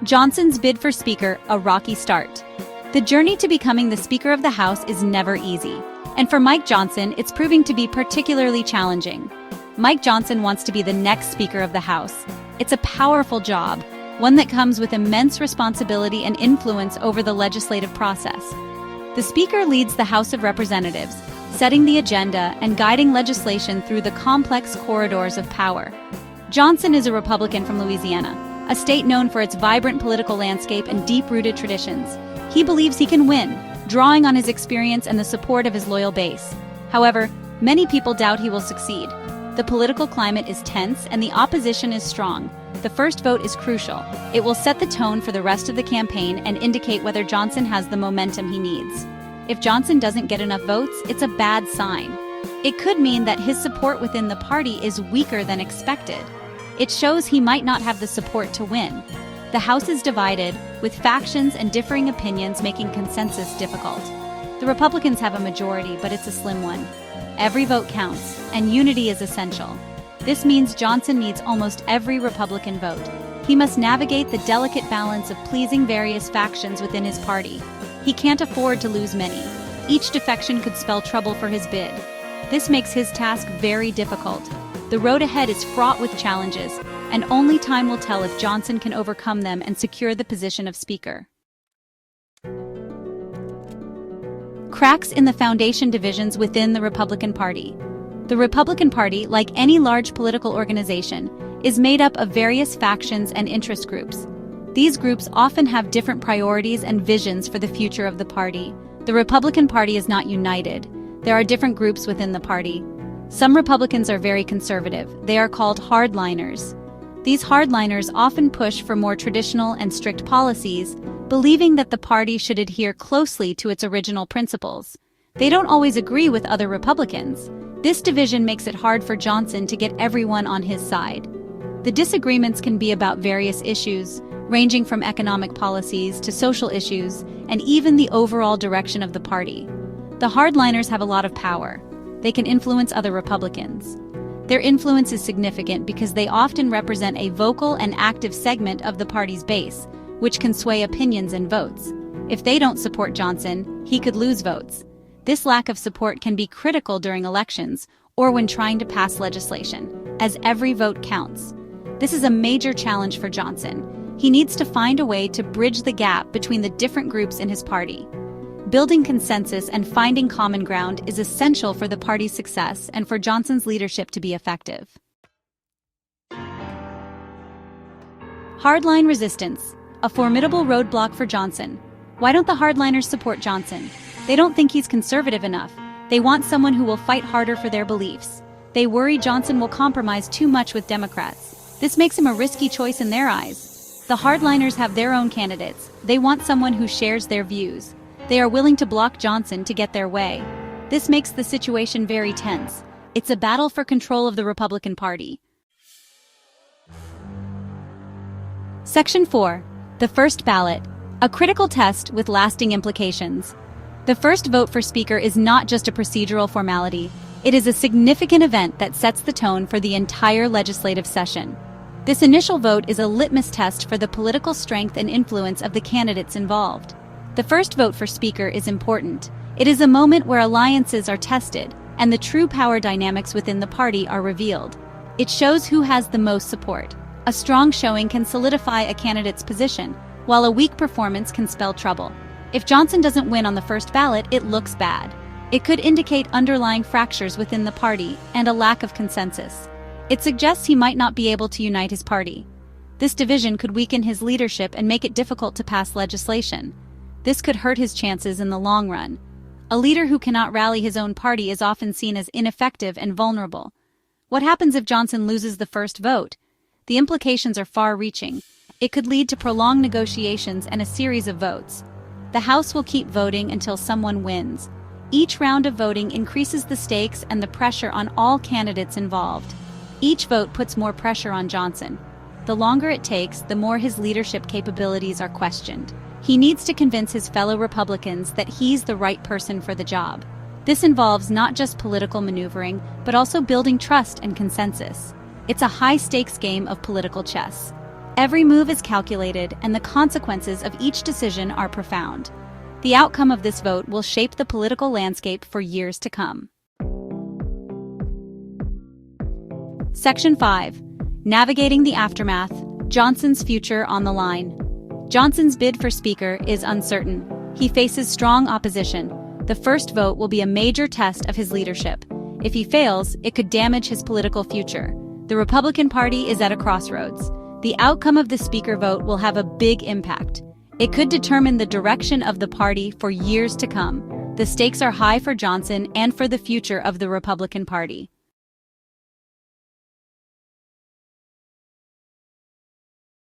Johnson's bid for Speaker, a rocky start. The journey to becoming the Speaker of the House is never easy, and for Mike Johnson, it's proving to be particularly challenging. Mike Johnson wants to be the next Speaker of the House. It's a powerful job, one that comes with immense responsibility and influence over the legislative process. The Speaker leads the House of Representatives, setting the agenda and guiding legislation through the complex corridors of power. Johnson is a Republican from Louisiana, a state known for its vibrant political landscape and deep-rooted traditions. He believes he can win, drawing on his experience and the support of his loyal base. However, many people doubt he will succeed. The political climate is tense and the opposition is strong. The first vote is crucial. It will set the tone for the rest of the campaign and indicate whether Johnson has the momentum he needs. If Johnson doesn't get enough votes, it's a bad sign. It could mean that his support within the party is weaker than expected. It shows he might not have the support to win. The House is divided, with factions and differing opinions making consensus difficult. The Republicans have a majority, but it's a slim one. Every vote counts, and unity is essential. This means Johnson needs almost every Republican vote. He must navigate the delicate balance of pleasing various factions within his party. He can't afford to lose many. Each defection could spell trouble for his bid. This makes his task very difficult. The road ahead is fraught with challenges, and only time will tell if Johnson can overcome them and secure the position of Speaker. Cracks in the foundation divisions within the Republican Party. The Republican Party, like any large political organization, is made up of various factions and interest groups. These groups often have different priorities and visions for the future of the party. The Republican Party is not united. There are different groups within the party. Some Republicans are very conservative. They are called hardliners. These hardliners often push for more traditional and strict policies, believing that the party should adhere closely to its original principles. They don't always agree with other Republicans. This division makes it hard for Johnson to get everyone on his side. The disagreements can be about various issues, ranging from economic policies to social issues, and even the overall direction of the party. The hardliners have a lot of power. They can influence other Republicans. Their influence is significant because they often represent a vocal and active segment of the party's base, which can sway opinions and votes. If they don't support Johnson, he could lose votes. This lack of support can be critical during elections or when trying to pass legislation, as every vote counts. This is a major challenge for Johnson. He needs to find a way to bridge the gap between the different groups in his party. Building consensus and finding common ground is essential for the party's success and for Johnson's leadership to be effective. Hardline resistance, a formidable roadblock for Johnson. Why don't the hardliners support Johnson? They don't think he's conservative enough. They want someone who will fight harder for their beliefs. They worry Johnson will compromise too much with Democrats. This makes him a risky choice in their eyes. The hardliners have their own candidates. They want someone who shares their views. They are willing to block Johnson to get their way. This makes the situation very tense. It's a battle for control of the Republican Party. Section 4. The first ballot. A critical test with lasting implications. The first vote for Speaker is not just a procedural formality. It is a significant event that sets the tone for the entire legislative session. This initial vote is a litmus test for the political strength and influence of the candidates involved. The first vote for Speaker is important. It is a moment where alliances are tested and the true power dynamics within the party are revealed. It shows who has the most support. A strong showing can solidify a candidate's position, while a weak performance can spell trouble. If Johnson doesn't win on the first ballot, it looks bad. It could indicate underlying fractures within the party and a lack of consensus. It suggests he might not be able to unite his party. This division could weaken his leadership and make it difficult to pass legislation. This could hurt his chances in the long run. A leader who cannot rally his own party is often seen as ineffective and vulnerable. What happens if Johnson loses the first vote? The implications are far-reaching. It could lead to prolonged negotiations and a series of votes. The House will keep voting until someone wins. Each round of voting increases the stakes and the pressure on all candidates involved. Each vote puts more pressure on Johnson. The longer it takes, the more his leadership capabilities are questioned. He needs to convince his fellow Republicans that he's the right person for the job. This involves not just political maneuvering, but also building trust and consensus. It's a high-stakes game of political chess. Every move is calculated, and the consequences of each decision are profound. The outcome of this vote will shape the political landscape for years to come. Section 5. Navigating the aftermath. Johnson's future on the line. Johnson's bid for Speaker is uncertain. He faces strong opposition. The first vote will be a major test of his leadership. If he fails, it could damage his political future. The Republican Party is at a crossroads. The outcome of the Speaker vote will have a big impact. It could determine the direction of the party for years to come. The stakes are high for Johnson and for the future of the Republican Party.